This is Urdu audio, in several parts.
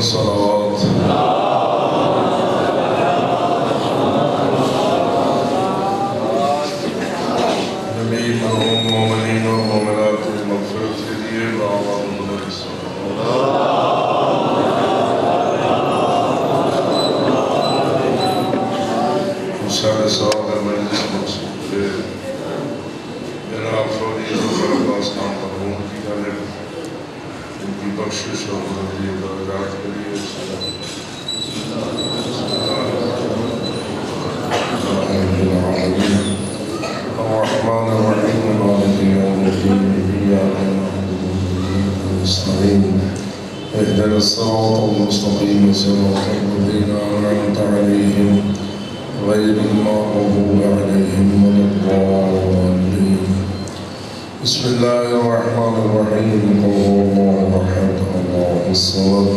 صلوات نبی مرحوم مومنین اور مومنات کی مغفرت کے لیے سارے سوال مجلس مقصود ہے جناب فوجی ظفر عباس خان مرحوم کی جانب ان کی بخشش اور بلندی درجات کے لیے الرحمن الرحیم مالک یوم الدین ایاک نعبد وإیاک نستعین اهدنا الصراط المستقیم صراط الذین أنعمت عليهم غير المغضوب عليهم ولا الضالين بسم الله الرحمن الرحيم قل هو الله أحد الله الصمد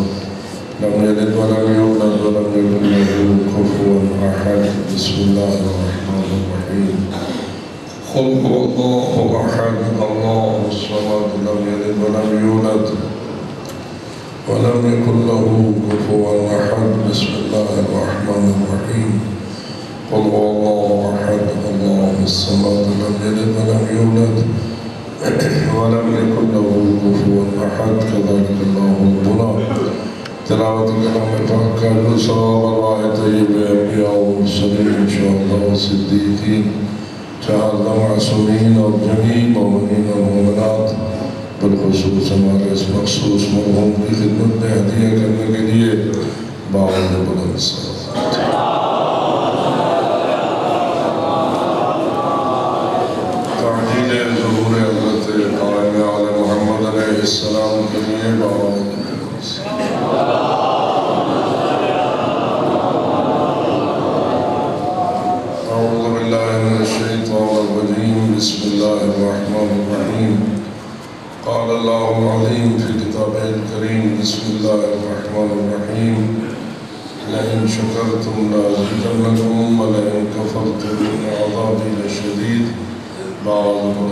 لم يلد ولم يولد ولم يكن له كفوا أحد بسم الله الرحمن الرحيم قل هو الله أحد الله الصمد لم يلد ولم يولد ولم يكن له كفوا أحد بسم الله الرحمن الرحيم قل هو الله أحد الله الصمد لم يلد ولم يولد ولم يكن له كفوا أحد كذلك الله ربنا تلاوة كلام پاک کا صلوات اللہ طیب انبیاء و مرسلین شہداء و صدیقین شہداء معصومین اور جمیع مومنین اور مومنات بالخصوص ہمارے اس مخصوص مرحوم کی خدمت میں ہدیہ کرنے کے لیے باعث بلند صلوات السلام کے لیے اعوذ باللہ من الشیطان الرجیم بسم اللہ الرحمن الرحیم قال اللہ العظیم فی کتابہ الکریم بسم اللہ الرحمن الرحیم لئن شکرتم لأزیدنکم ولئن کفرتم ان عذابی لشدید بعض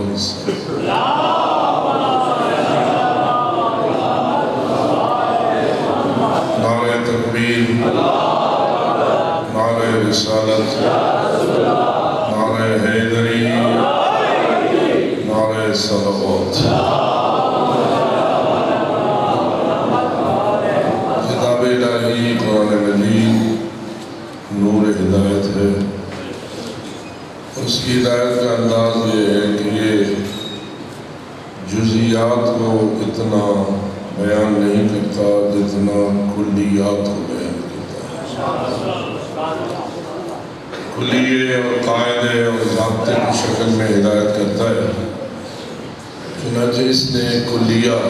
نعرہ تکبیر نعرہ رسالت نعرہ حیدری نعرہ صلوات کتاب الہی قرآن مجید نور ہدایت ہے اس کی ہدایت کا انداز یہ ہے کہ یہ جزیات کو اتنا بیان نہیں کرتا جتنا کلیات کو بیان کرتا ہے کلیے اور قاعدے اور ضابطے کی شکل میں ہدایت کرتا ہے چنانچہ اس نے کلیہ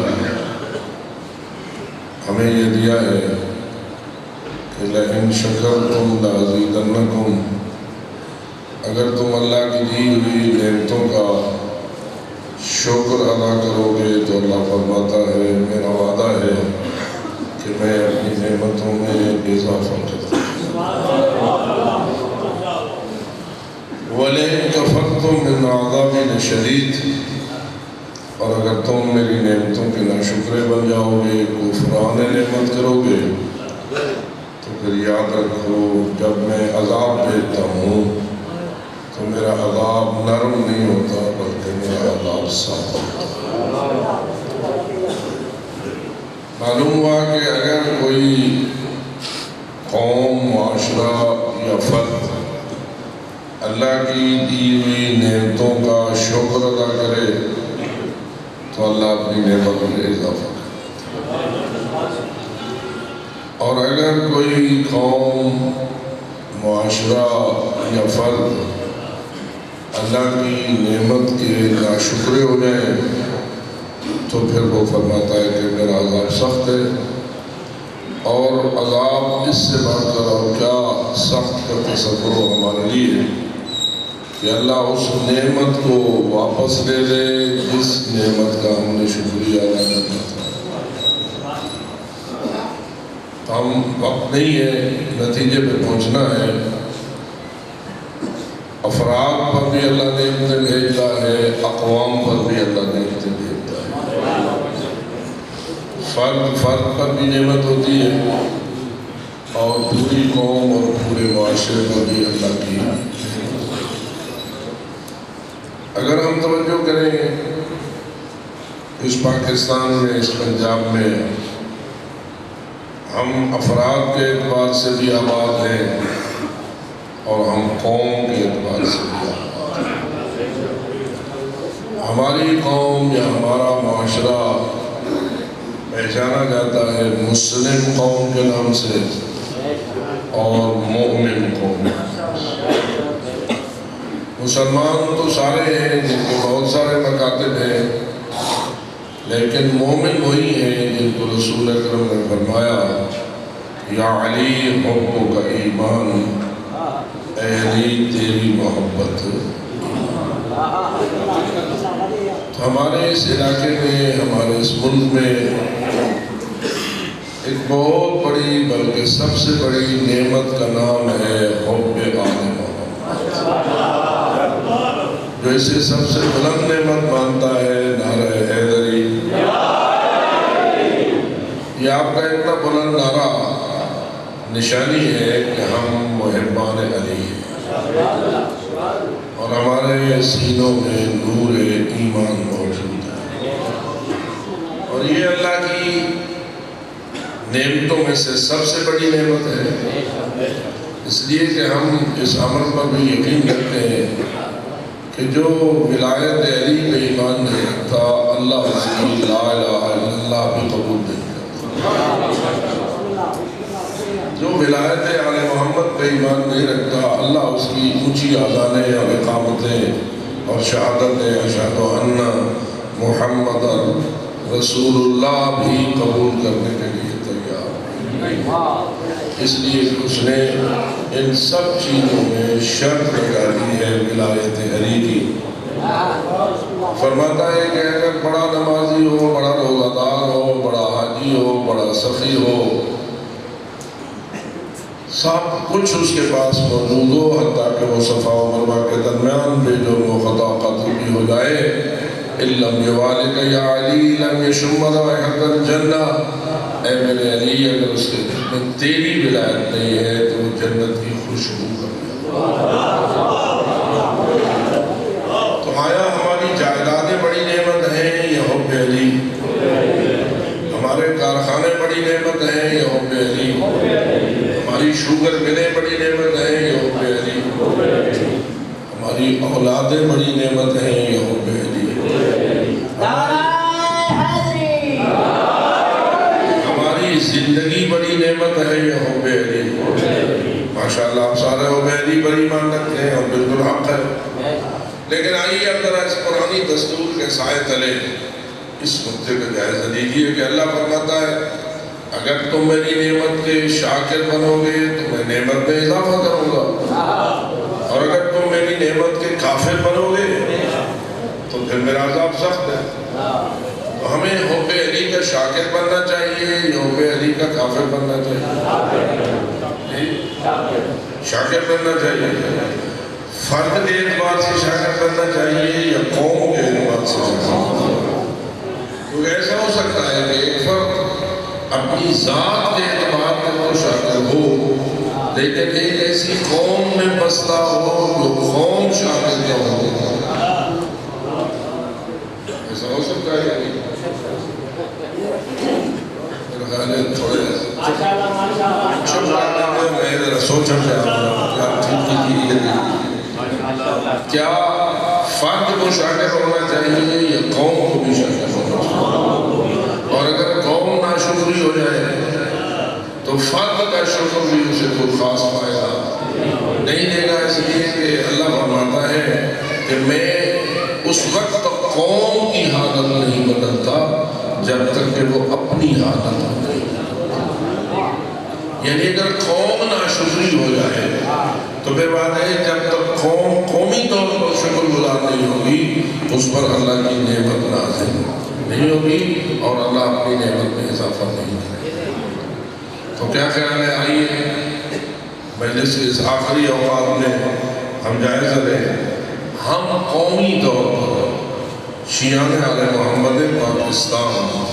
ہمیں یہ دیا ہے کہ لئن شکرتم لأزیدنکم اگر تم اللہ کی دی ہوئی نعمتوں کا شکر ادا کرو گے تو اللہ فرماتا ہے میرا وعدہ ہے کہ میں اپنی نعمتوں میں اضافہ کرتا ہوں وَلَئِن كَفَرْتُم مِّنْ عَذَابِي لَشَدِيدٌ اور اگر تم میری نعمتوں کے ناشکرے بن جاؤ گے کفران نعمت کرو گے تو پھر یاد رکھو جب میں عذاب بھیجتا ہوں تو میرا عذاب نرم نہیں ہوتا بلکہ میرا عذاب سخت ہوتا معلوم ہوا کہ اگر کوئی قوم معاشرہ یا فرد اللہ کی دی ہوئی نعمتوں کا شکر ادا کرے تو اللہ اپنی نعمت میں اضافہ کرے اور اگر کوئی قوم معاشرہ یا فرد اللہ کی نعمت کے ناشکرے ہو جائیں تو پھر وہ فرماتا ہے کہ میرا عذاب سخت ہے اور عذاب اس سے بڑھ کر اور کیا سخت کا تصور ہو ہمارے لیے کہ اللہ اس نعمت کو واپس لے لے جس نعمت کا ہم نے شکریہ ادا کرنا تھا ہم وقت نہیں ہے نتیجے پہ پہنچنا ہے افراد پر بھی اللہ نعمتیں بھیجتا ہے اقوام پر بھی اللہ نعمتیں بھیجتا ہے فرد پر بھی نعمت ہوتی ہے اور پوری قوم اور پورے معاشرے پر بھی اللہ کی. اگر ہم توجہ کریں اس پاکستان میں، اس پنجاب میں، ہم افراد کے اعتبار سے بھی آباد ہیں اور ہم قوم کے اعتبار سے بھی آباد ہیں. ہماری قوم یا ہمارا معاشرہ پہچانا جاتا ہے مسلم قوم کے نام سے اور مومن قوم. مسلمان تو سارے ہیں جن کے بہت سارے مکاتب ہیں، لیکن مومن وہی ہیں جن کو رسول اکرم نے فرمایا یا علی حب کا ایمان، اے علی تیری محبت. تو ہمارے اس علاقے میں، ہمارے اس ملک میں ایک بہت بڑی بلکہ سب سے بڑی نعمت کا نام ہے حب آل محمد، جو اسے سب سے بلند نعمت مانتا ہے نعرہ حیدری. یہ آپ کا اتنا بلند نعرہ نشانی ہے کہ ہم محبان علی ہیں اور ہمارے سینوں میں نور ایمان موجود ہے. اور یہ اللہ کی نعمتوں میں سے سب سے بڑی نعمت ہے، اس لیے کہ ہم اس عمل پر بھی یقین کرتے ہیں کہ جو ولایت علی پہ ایمان نہیں رکھتا، اللہ اس کی لا الہ الا اللہ بھی قبول نہیں کرتا. جو ولایت آل محمد پہ ایمان نہیں رکھتا، اللہ اس کی اونچی اذانیں اور اقامتیں اور شہادتیں اشہد ان محمد رسول اللہ بھی قبول کرنے کے لیے تیار. اس لیے اس نے ان سب چیزوں میں شرط لگا دی ہے ولایت علی کی. فرماتا ہے کہ اگر بڑا نمازی ہو، بڑا روزہ دار ہو، بڑا حاجی ہو، بڑا سخی ہو، سب کچھ اس کے پاس موجود ہو، حتیٰ کہ وہ صفا و مروہ کے درمیان بے جرم و خطا قتل بھی ہو جائے، اِلَّمْ يُوَالِكَ يَا عَلِي لَمْ يَشُمَّ رَائِحَةَ الْجَنَّةِ. اے میرے علی، اگر اس کے دل میں تیری ولایت نہیں ہے تو وہ جنت کی خوشبو کر. تو آیا ہماری جائیدادیں بڑی نعمت ہیں یا حب علی؟ ہمارے کارخانے بڑی نعمت ہیں یا حب علی؟ ہماری شوگر ملیں بڑی نعمت ہیں یا حب علی؟ ہماری اولادیں بڑی نعمت ہیں یا حب علی؟ ہماری زندگی بڑی نعمت ہے یا حب علی؟ ماشاءاللہ آپ سارے حب علی پر ایمان رکھتے ہیں اور بالکل حق ہے. لیکن آئیے اب ذرا اس قرآنی دستور کے سائے تلے اس نقطے کا جائزہ لیجیے کہ اللہ فرماتا ہے اگر تم میری نعمت کے شاکر بنو گے تو میں نعمت میں اضافہ کروں گا، اور اگر تم میری نعمت کے کافر بنو گے تو پھر میرا عذاب سخت ہے. تو ہمیں حب علی کا شاکر بننا چاہیے یا حب علی کا کافر بننا چاہیے؟ شاکر بننا چاہیے. فرد کے اعتبار سے شاکر بننا چاہیے یا قوم کے اعتبار سے شاکر بننا چاہیے؟ کیونکہ ایسا ہو سکتا ہے کہ ایک فرد اپنی ذات کے اعتبار پر تو شاکر ہو، لیکن ایک ایسی قوم میں بستا ہو جو قوم شاکر نہ ہو. ایسا ہو سکتا ہے کہ میرا خیال ہے تھوڑے چپ رہنے میں ذرا سوچا کیا فرد کو شاکر ہونا چاہیے یا قوم کو بھی شاکر ہونا چاہیے؟ اور اگر قوم ناشکری ہو جائے تو فرد کا شکر بھی اسے کوئی خاص فائدہ نہیں دے گا. اس لیے کہ اللہ فرماتا ہے کہ میں اس وقت تک قوم کی حالت نہیں بدلتا جب تک کہ وہ اپنی حالت نہیں بدلتا. یعنی اگر قوم ناشکری ہو جائے تو بے بات ہے جب تک قوم قومی طور پر شکر گزار نہیں ہوگی اس پر اللہ کی نعمت نازل نہیں ہوگی اور اللہ اپنی نعمت میں اضافہ نہیں کرے گا. تو کیا خیال ہے؟ آئیے مجلس کے اس آخری اوقات میں ہم جائزہ لیں. ہم قومی طور پر شیعان آل محمد پاکستان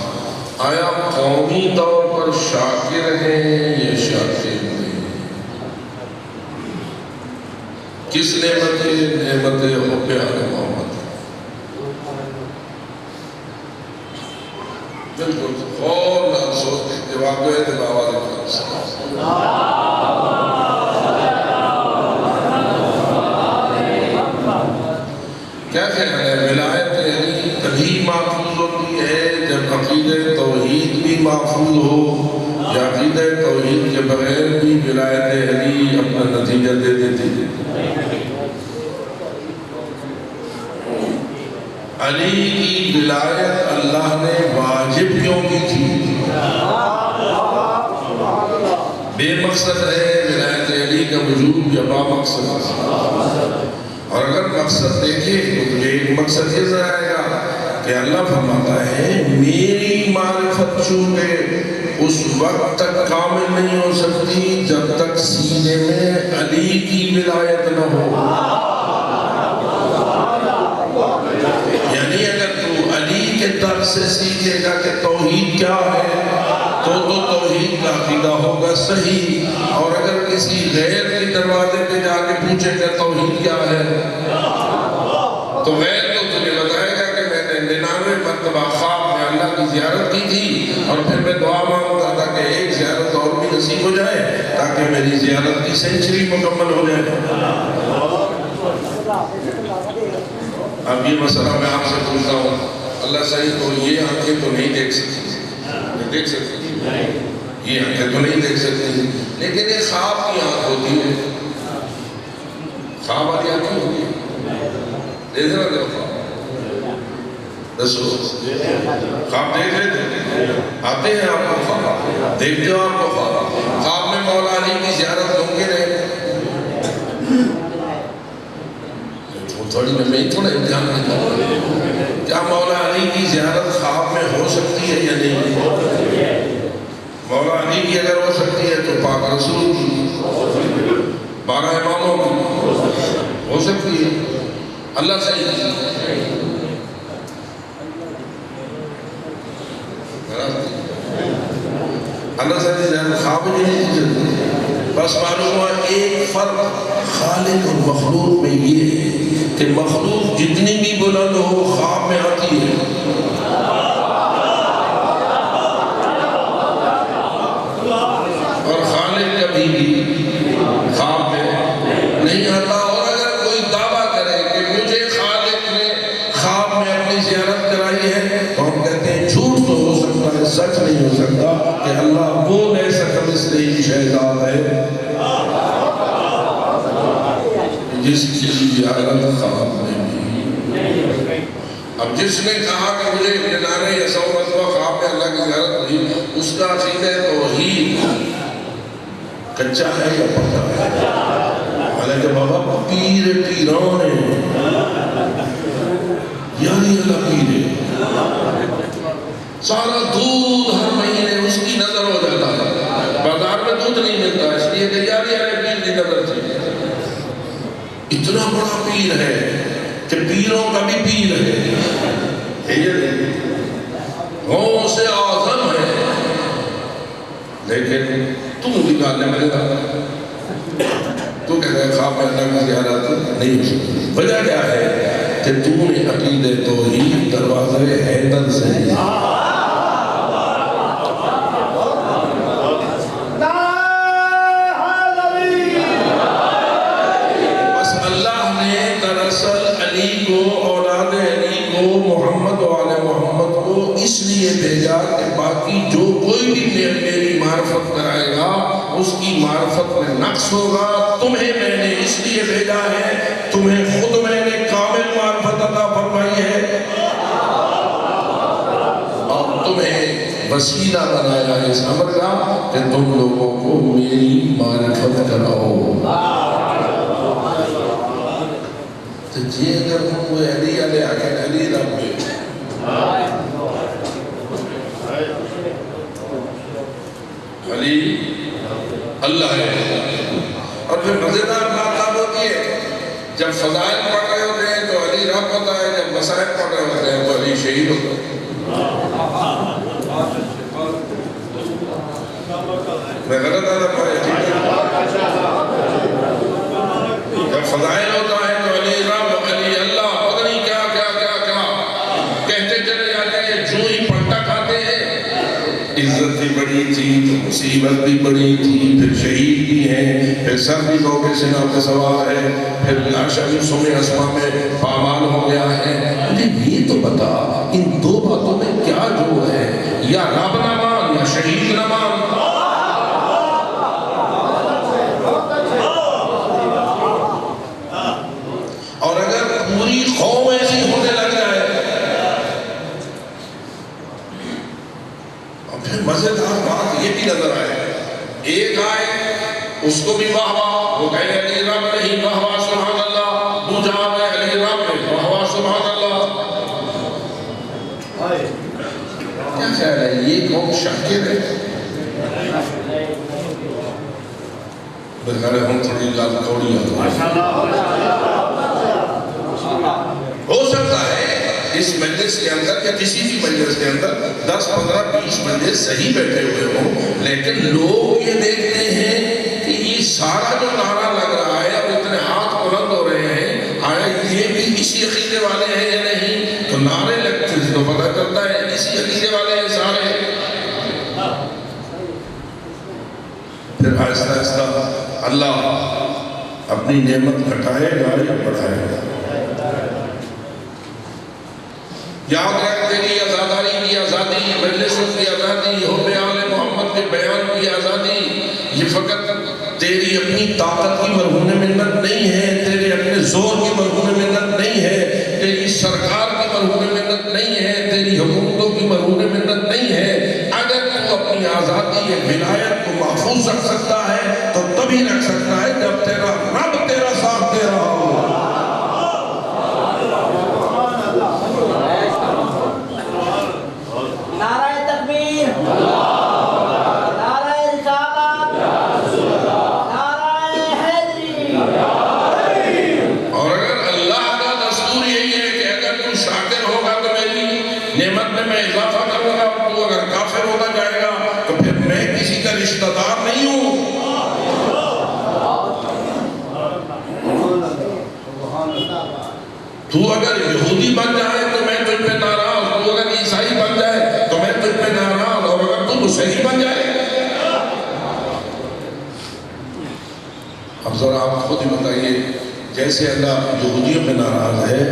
آیا قومی طور پر شاکر ہیں یا شاکر نہیں؟ کس نعمت حب آل محمد؟ بالکل غور نہ سوچ جواب دو ہے بابا کیا خیال ہے؟ ولایت علی تبھی محفوظ ہوتی ہے جب عقیدہ توحید بھی محفوظ ہو، یا عقیدہ توحید کے بغیر بھی ولایت علی اپنا نتیجہ دے دیتی ہے؟ علی کی ولایت اللہ نے واجب کیوں کی تھی؟ بے مقصد ہے ولایت علی کا وجود یا با مقصد ہے؟ اور اگر مقصد دیکھیں تو ایک مقصد یہ ذرا آئے گا کہ اللہ فرماتا ہے میری معرفت چونکہ اس وقت تک کامل نہیں ہو سکتی جب تک سینے میں علی کی ولایت نہ ہو۔ یعنی اگر تو علی کے در سے سیکھے گا کہ توحید کیا ہے تو توحید کا عقیدہ ہوگا صحیح، اور اگر کسی غیر کے دروازے پہ جا کے پوچھے گا توحید کیا ہے تو غیر تو تجھے بتائے گا کہ میں نے 99 مرتبہ خواب میں اللہ کی زیارت کی تھی اور پھر میں دعا مانگتا تھا کہ ایک زیارت اور بھی نصیب ہو جائے تاکہ میری زیارت کی سینچری مکمل ہو جائے۔ اب یہ مسئلہ میں آپ سے پوچھتا ہوں، اللہ صحیح تو یہ آنکھیں تو نہیں دیکھ سکتی، دیکھ سکتی یہ آنکھیں تو نہیں دیکھ سکتی، لیکن یہ خواب کی آنکھ ہوتی ہے، خواب والی آنکھیں ہوتی ہے، دیکھ رہا دیکھ خواب دسو خواب دیکھ رہے آتے ہیں آپ کو خواب دیکھتے ہو آپ کو خواب میں مولا علی کی زیارت ممکن ہے؟ تھوڑی میں ہی تھوڑا امتحان نہیں کرتا، کیا مولا علی کی زیارت خواب میں ہو سکتی ہے یا نہیں؟ مولا علی کی اگر ہو سکتی ہے تو پاک رسول کی 12 اماموں کی ہو سکتی ہے۔ اللہ صحیح اللہ صحیح زیادہ خواب نہیں، بس معلوم ہوا ایک فرق خالق اور مخلوق میں یہ ہے کہ مخلوق جتنی بھی بلند ہو خواب میں آتی ہے، اور خالق کبھی بھی خواب میں نہیں آتا۔ اور اگر کوئی دعویٰ کرے کہ مجھے خالق نے خواب میں اپنی زیارت کرائی ہے تو ہم کہتے ہیں جھوٹ تو ہو سکتا ہے، سچ نہیں ہو سکتا کہ اللہ وہ ایسا کمثلہ شہزاد ہے جس کی زیارت خواب میں بھی۔ اب جس نے کہا کہ مجھے 99 یا 100 مرتبہ خواب میں اللہ کی زیارت ہوئی، اس کا عقیدہ توحید کچا ہے یا پکا ہے؟ حالانکہ بابا پیر پیران ہے، یعنی اللہ پیر ہے، سارا دودھ ہر مہینے اس کی نظر ہو جاتا ہے، بازار میں دودھ نہیں ملتا اس لیے کہ یار پیر کی نظر تھی۔ اتنا بڑا پیر ہے کہ پیروں کا بھی پیر ہے، غوث اعظم ہے، لیکن تو نکالنے میں لگا تو کہتا ہے خواب میں اللہ کی زیارت نہیں ہو سکتی۔ وجہ کیا ہے کہ تو نے عقیدہ توحید دروازے حیدر سے اس لیے بھیجا کہ باقی جو کوئی بھی میری معرفت کرائے گا اس کی معرفت میں نقص ہوگا۔ تمہیں میں نے اس لیے بھیجا ہے، تمہیں خود میں نے کامل معرفت عطا فرمائی ہے اور تمہیں وسیلہ بنایا ہے اس امر کا کہ تم لوگوں کو میری معرفت کراؤ۔ تو یہ اگر ہم علی علیہ علی رب علی اللہ ہے۔ اور پھر مزیدار بات آپ ہوتی ہے جب فضائل پڑھ رہے ہوتے ہیں تو علی رب ہوتا ہے، جب مسائل پڑھ رہے ہوتے ہیں تو علی شہید ہوتا ہے۔ میں غلط آدھا پڑھے ٹھیک ہے. جب فضائل ہوتا ہے تو علی رب علی اللہ پتہ نہیں کیا کیا کیا کیا کہتے چلے جاتے ہیں. جو ہی پلٹا کھاتے ہیں عزت بھی بڑی تھی تو مصیبت بھی بڑی تھی, پھر شہید بھی ہیں, پھر سر بھی موقع سنا پہ سوار ہے, پھر لاشا بھی سمے اسما میں پامال ہو گیا ہے. مجھے یہ تو بتا ان دو باتوں میں کیا جوڑ ہے, یا رب نہ مان یا شہید نہ مان. اور اگر پوری قوم ایسی ہونے لگ جائے اور پھر مزیدار بات یہ بھی نظر آئے, ایک آئے اس کو بھی واہ واہ, وہ کہے علی رب نہیں واہ واہ سبحان اللہ, دوجا آئے علی رب نہیں واہ واہ سبحان اللہ. کیا خیال ہے یہ قوم شاکر ہے؟ بلکہ ہم تھوڑی لال توڑی ہو سکتا ہے اس مجلس کے اندر یا کسی بھی مجلس کے اندر 10, 15, 20 مجلس صحیح بیٹھے ہوئے ہوں, لیکن لوگ یہ دیکھتے ہیں کہ یہ سارا جو نعرہ لگ رہا ہے اور اتنے ہاتھ بلند ہو رہے ہیں, آیا یہ بھی اسی عقیدے والے ہیں یا نہیں؟ تو نعرے لگتے تو پتہ چلتا ہے اسی عقیدے والے ہیں سارے. پھر آہستہ آہستہ اللہ اپنی نعمت گھٹائے گا یا بڑھائے گا. یاد رکھ تیری آزاداری کی آزادی, مجلسوں کی آزادی, حب آل محمد کے بیان کی آزادی, یہ فقط تیری اپنی طاقت کی مرہون منت نہیں ہے, تیرے اپنے زور کی مرہون منت نہیں ہے, تیری سرکار کی مرہون منت نہیں ہے, تیری حکومتوں کی مرہون منت نہیں ہے. اگر تو اپنی آزادی ولایت کو محفوظ رکھ سکتا ہے تو تبھی رکھ سکتا ہے جب تیرا رب تیرا ساتھ دے رہا ہو. رشتہ دار نہیں ہوں. تو اگر یہودی بن جائے تو میں تجھ پہ ناراض, تو اگر عیسائی بن جائے تو میں تجھ پہ ناراض, اور اگر تو مسیحی بن جائے. اب ذرا آپ خود ہی بتائیے, جیسے اللہ یہودیوں پہ ناراض ہے,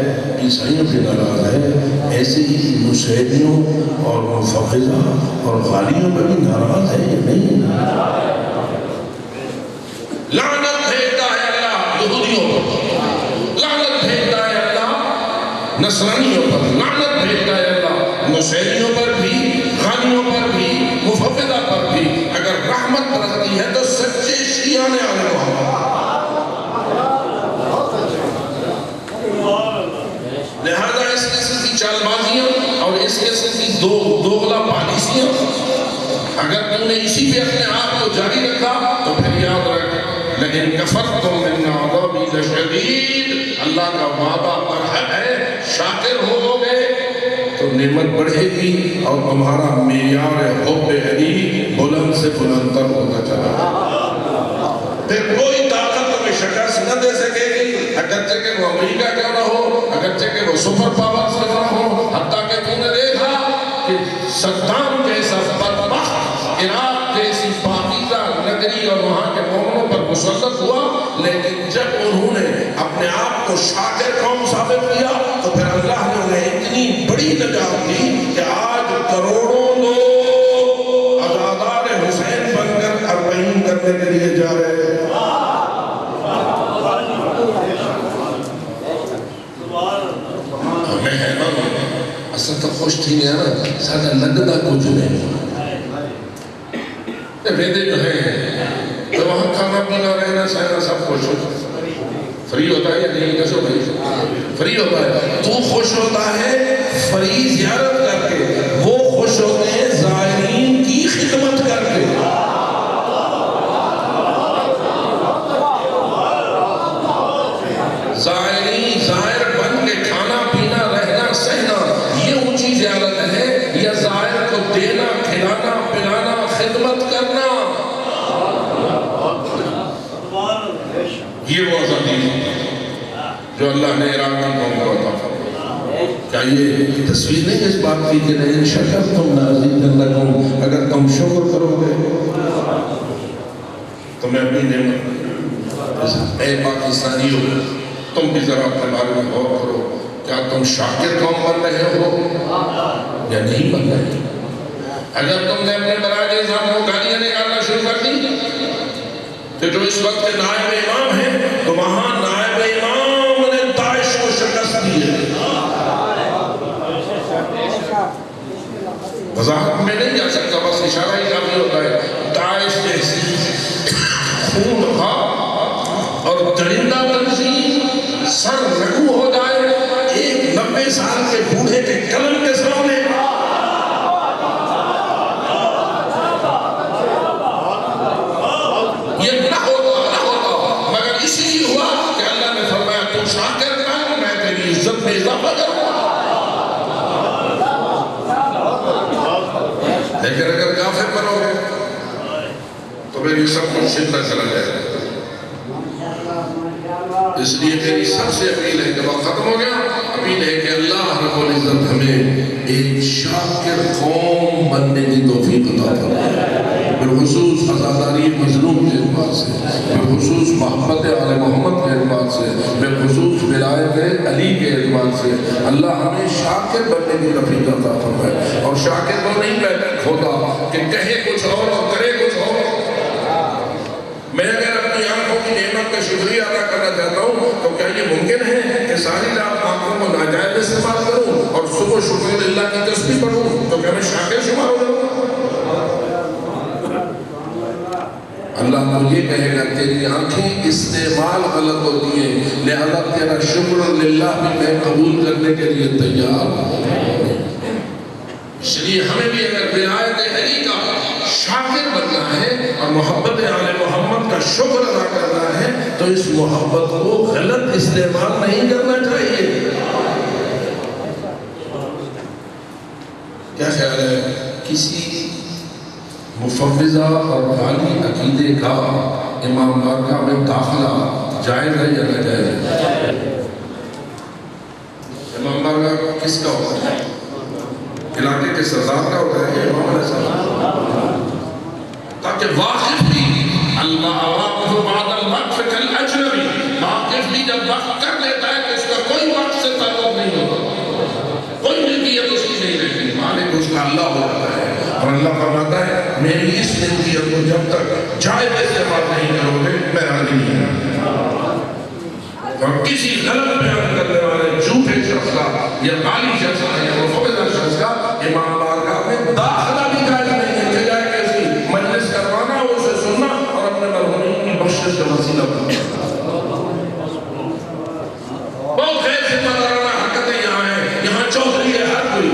عیسائیوں پہ ناراض ہے, ایسے ہی مسیحیوں اور مفوضہ اور غالیوں پہ بھی ناراض ہے یا نہیں؟ لعنت بھیجتا ہے اللہ یہودیوں پر, لعنت بھیجتا ہے اللہ نصرانیوں پر, لعنت بھیجتا ہے اللہ مسیحیوں پر بھی, غالیوں پر بھی, مفوضہ پر بھی. اگر رحمت برستی ہے تو سچے شیعہ نے آنے محمد. لہذا اس قسم کی چال بازیاں اور اس قسم کی دوغلا پالیسیاں اگر تم نے اسی پہ اپنے آپ کو جاری رکھا تو پھر یاد رکھ, لیکن کفرتم من عذابی لشدید, اللہ کا وعدہ برحق ہے, شاکر ہو گئے تو نعمت بڑھے گی اور تمہارا معیار حب علی بلند سے بلند تر ہوتا چلا. پھر کوئی طاقت تمہیں شکست نہ دے سکے گی, اگرچہ کہ وہ امریکہ کیوں نہ ہو, اگرچہ کہ وہ سپر پاور سے نہ ہو. حتیٰ کہ تم نے دیکھا کہ صدام جیسا بدبخت عراق جیسی پاکیزہ نگری اور وہاں کے مومنوں پر مسلط ہوا, لیکن جب انہوں نے اپنے آپ کو شاکر قوم ثابت کیا تو پھر اللہ نے انہیں اتنی بڑی نجات دی کہ آج کروڑوں لوگ عزادار حسین بن کر اربعین کرنے کے لیے جا رہے ہیں. میں حیران ہوں, اصل تو خوش تھی گیا نا, سارا لگتا کچھ نہیں. بیدے جو ہیں تو وہاں کھانا پینا رہنا سہنا سب خوش ہوتا ہے. فری ہوتا ہے یا نہیں کسو بھائی؟ فری ہوتا ہے. تو خوش ہوتا ہے فری زیارت کر کے, وہ خوش ہوتے ہیں زائرین کی خدمت کر کے. زائر بن کے کھانا پینا رہنا سہنا یہ اونچی زیارت ہے, یا زائر کو دینا یہ وہ آزادی جو اللہ نے عراق کی قوم کو عطا فرمائی. کیا یہ تصویر نہیں اس بات کی کہ لئن شکرتم لأزیدنکم، اگر تم شکر کرو گے تو میں اپنی نعمت. اے پاکستانیوں، تم بھی ذرا اپنے بارے میں غور کرو. کیا تم شاکر قوم بن رہے ہو یا نہیں بن رہے؟ اگر تم نے اپنے برائے نظام کو گالیاں نکالنا شروع کر دی کہ جو اس وقت کے نائب امام ہیں، تو وہاں نائب امام نے داعش کو شکست دی ہے. وضاحت میں نہیں جا سکتا، بس اشارہ ہی کافی ہوتا ہے. داعش جیسی خونخوار اور درندہ تنظیم سر رکوع ہو جائے ایک 90 سال کے بوڑھے کے قلم کے سامنے. یہ نہ ہوتا مگر اسی لیے ہوا کہ اللہ نے فرمایا تو شاکر بن، میں تیری عزت میں اضافہ کروں. لیکن اگر کافر بنو گے تو میری سب کچھ چھنتا چلا جائے گا. اس لیے میری سب سے اپیل ہے کہ وقت ختم ہو گیا. اپیل ہے کہ اللہ رب العزت ہمیں ایک شاکر قوم بننے کی توفیق عطا فرمائے، بالخصوص عزاداری مظلوم کے اعتبار سے، بالخصوص محبت آل محمد کے اعتبار سے، بالخصوص ولایت علی کے اعتبار سے. اللہ ہمیں شاکر بننے کی توفیق عطا فرمائے. اور شاکر وہ نہیں ہوتا کہ کہے کچھ اور کرے کچھ اور. میں اگر اپنی آنکھوں کی نعمت کا شکریہ ادا کرنا چاہتا ہوں تو کیا یہ ممکن ہے کہ ساری رات آنکھوں کو ناجائز استعمال کروں اور صبح شکر اللہ کی تسبیح پڑھوں تو کیا میں شاکر شمار ہو جاؤں؟ اللہ کو یہ کہے گا تیری آنکھیں استعمال غلط ہوتی ہیں، لہذا تیرا شکر للہ بھی میں قبول کرنے کے لیے تیار ہوں. اس لیے ہمیں بھی اگر ولایت علی کا شاکر بننا ہے اور محبت آل محمد کا شکر ادا کرنا ہے تو اس محبت کو غلط استعمال نہیں کرنا چاہیے. کیا خیال ہے کسی مفوضہ اور غالی عقیدے کا امام بارگاہ میں داخلہ جائز ہے یا ناجائز ہے؟ امام بارگاہ کس کا ہوتا ہے؟ علاقے کے سردار کا ہوتا ہے امام علیہ السلام، تاکہ واقف بھی الواقف بعد الوقف کالاجنبی، واقف بھی جب وقف کر لیتا ہے کہ اس کا کوئی وقت سے تعلق نہیں ہوتا، کوئی ملکیت اس کی نہیں رہتی، مالک اس کا اللہ ہو جاتا ہے. اور اللہ فرماتا ہے میری اس ملکیت کو جب تک جائز استعمال نہیں کرو گے میں راضی نہیں ہوں. اور کسی غلط بیان کرنے والے جھوٹے شخص کا یا غالی شخص کا یا مفوضہ شخص کا امام بارگاہ میں داخلہ بھی جائز نہیں ہے. کہ جائے کیسی مجلس کروانا اور اسے سننا اور اپنے مرحومین کی بخشش کا وسیلہ بننا. بہت غیر ذمہ دارانہ حرکتیں یہاں ہیں. یہاں چوہدری ہے ہر کوئی،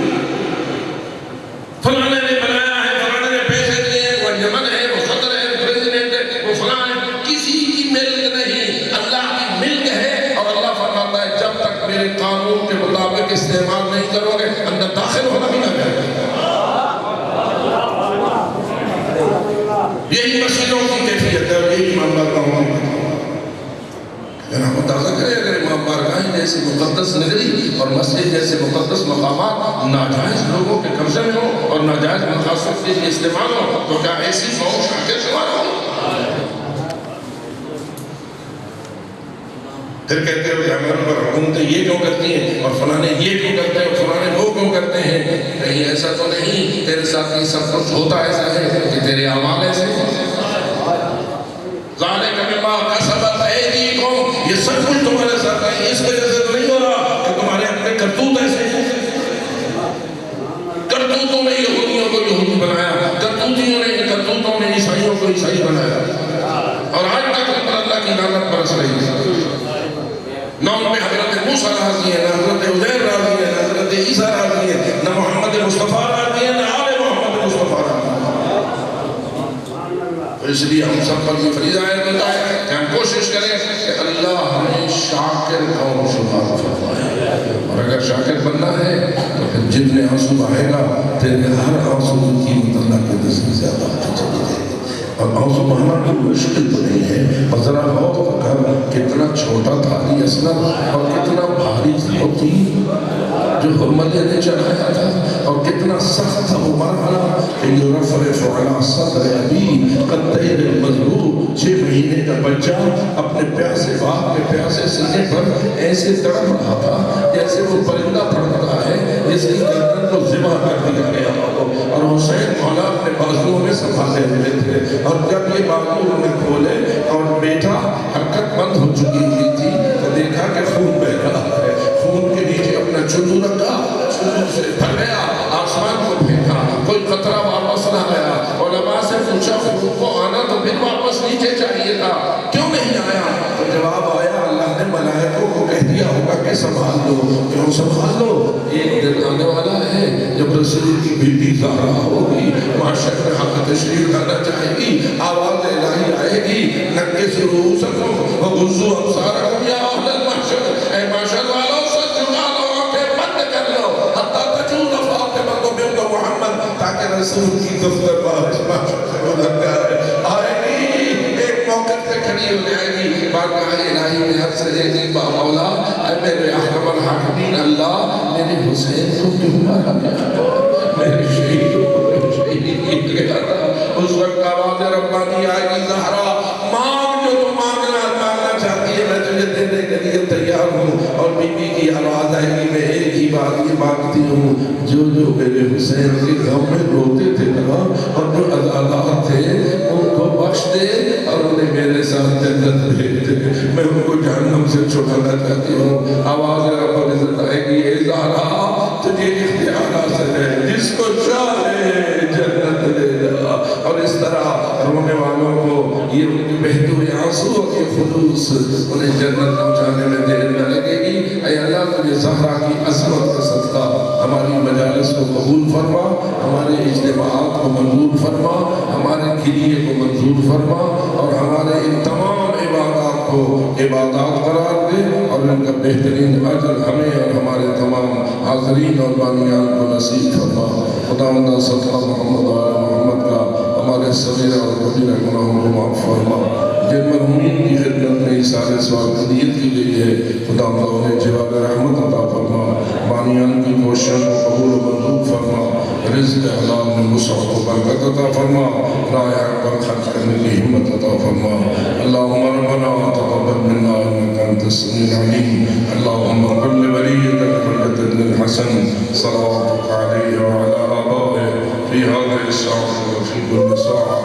فلانے نے بنایا ہے، فلانے نے پیسے دیے ہیں، وہ یمن ہے، وہ صدر ہے، پریزیڈنٹ ہے، وہ فلاں ہے. کسی کی ملک نہیں، اللہ کی ملک ہے. اور اللہ فرماتا ہے جب تک میرے قانون کے مطابق استعمال نہیں کرو گے اندر داخل ہونا بھی نہ جائے. یہی مسجدوں کی کیفیت ہے اور یہی امام بارگاہوں کی. اگر ہم اندازہ کریں اگر امام بارگاہ جیسی مقدس نگری اور مسجد جیسے مقدس مقامات ناجائز لوگوں کے قبضے میں ہو اور ناجائز مقاصد کے لیے استعمال ہو تو کیا ایسی قوم شاکر شمار ہو؟ پھر کہتے ہو کہ ہمارے پر حکومتیں یہ کیوں کرتی ہیں اور فلانے یہ کیوں کرتے ہیں اور فلانے وہ کیوں کرتے ہیں. کہیں ایسا تو نہیں تیرے ساتھ یہ سب کچھ ہوتا ایسا ہے کہ تیرے اعمال ایسے ہیں. ذالک بما کسبت ایدیکم، یہ سب کچھ تمہارے ساتھ ہے، اس وجہ سے تو نہیں ہو رہا کہ تمہارے اپنے کرتوت ایسے ہیں. کرتوتوں نے یہودیوں کو یہودی بنایا، کرتوتوں نے عیسائیوں کو عیسائی بنایا اور آج تک اللہ کی لعنت برس رہی ہے. نہ ان میں حضرت موسیٰ راضی ہے، نہ حضرت عزیر راضی ہے، نہ حضرت عیسیٰ راضی ہے، نہ محمد مصطفیٰ راضی ہے، نہ آل محمد مصطفیٰ راضی ہے. اس لیے ہم سب پر یہ فریضہ عائد ہوتا ہے کہ ہم کوشش کریں کہ اللہ ہمیں شاکر قوم شمار فرمائے. اور اگر شاکر بننا ہے تو پھر جتنے آنسو بہے گا تیرے ہر آنسو کی قیمت اللہ کے نزد زیادہ ہوتی چلی جائے گی. اور زمانہ کوئی مشکل تو نہیں ہے، اور ذرا غور کر کتنا چھوٹا تھا یہ اسلم اور کتنا بھاری ہوتی جو حرملیہ نے چڑھایا تھا، اور کتنا سخت تھا وہ مرحلہ کہ یرفرف علی صدر ابی قطعیر المظلوم، 6 مہینے کا بچہ اپنے پیاسے باپ کے پیاسے سینے پر ایسے تڑپ رہا تھا جیسے وہ پرندہ تڑپتا ہے جس کی گردن کو ذبح کر دیا گیا ہو، اور حسین مولا اپنے بازوؤں میں سنبھالے ہوئے تھے، اور جب یہ بازو انہوں نے کھولے اور بیٹا حرکت بند ہو چکی ہوئی تھی تو دیکھا کہ خون بہہ رہا ہے، خون کے نیچے اپنا چلو رکھا، چلو سے بھر گیا، آسمان کو پھینکا، کوئی قطرہ واپس نہ آیا، علماء سے پوچھا خون کو آنا تو پھر واپس نیچے چاہیے تھا، کیوں نہیں آیا؟ تو جواب آیا اللہ نے ملائکوں کو کہہ دیا ہوگا کہ سنبھال لو، کیوں سنبھال لو؟ ایک دن آنے والا ہے جب رسول کی بیٹی زہرا ہوگی، معاشر میں حق تشریف لانا چاہے گی، آواز الہی آئے گی، نکس رؤوسکم وغضوا ابصارکم یا اہل المحشر، اے معاشر والوں سر جھکا لو، آنکھیں بند کر لو، حتی تجود فاطمہ بنت محمد، تاکہ رسول کی دفتر بارش معاشر سے گزر جائے، آئے گی ایک موقع پہ کھڑی ہو جائے گی، بارگاہ الہی میں عرض کرے گی مولا اے میرے احکم الحاکمین اللہ، میرے حسین کو کیوں مارا گیا، میرے شہید کو شہید کیا تھا؟ اس وقت آواز ربانی آئے گی زہرا مانگ جو تو مانگنا چاہتی ہے میں تجھے دینے کے لیے تیار ہوں، اور بی بی کی آواز آئے گی میں ایک ہی بات یہ مانگتی ہوں، جو میرے حسین کے غم میں روتے تھے نا اور جو عزادار تھے ان کو بخش دے اور انہیں میرے ساتھ جنت بھیج دے، میں ان کو جہنم سے چھڑانا چاہتی ہوں۔ آواز رب العزت آئے گی اے زہرا تجھے اختیار حاصل ہے، جس کو چاہے جنت دے جا، اور اس طرح رونے والوں کو یہ ان کی بہتے ہوئے آنسو کے خلوص انہیں جنت پہنچانے میں دیر نہ لگے گی۔ اے اللہ تجھے زہرا کی عظمت کا صدقہ ہماری مجالس کو قبول فرما، ہمارے اجتماعات کو منظور فرما، ہمارے کلیے کو منظور فرما، اور ہمارے ان تمام عبادات کو عبادات قرار دے، اور ان کا بہترین اجر ہمیں اور ہمارے تمام حاضرین اور بانیان کو نصیب فرما۔ خداوندہ صدقہ محمد و آل محمد کا ہمارے صغیرہ اور کبیرہ گناہوں کو معاف فرما، جن مرحومین کی خدمت میں اِسارِ ثواب نیت کی گئی ہے خداوندہ انہیں جواب رحمت عطا فرما، بانیان کی کوششوں کو قبول و منظور فرما، رزق حلال میں وسعت و برکت عطا فرما، رائے حق پر خرچ کرنے کی ہمت عطا فرما۔ اللہم ربنا تقبل منا انک انت السمیع العلیم، اللہم قل لولیک الحجۃ ابن الحسن صلواتک علیہ وعلی آبائہ فی هذه الساعة وفی كل ساعة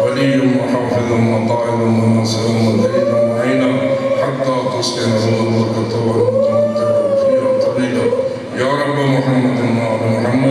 ولي وحافظ وقائد وناصر ودليل ومعين حتى تسكنه البركة وأنت متمتع فيها طويلا، يا رب محمد وآل محمد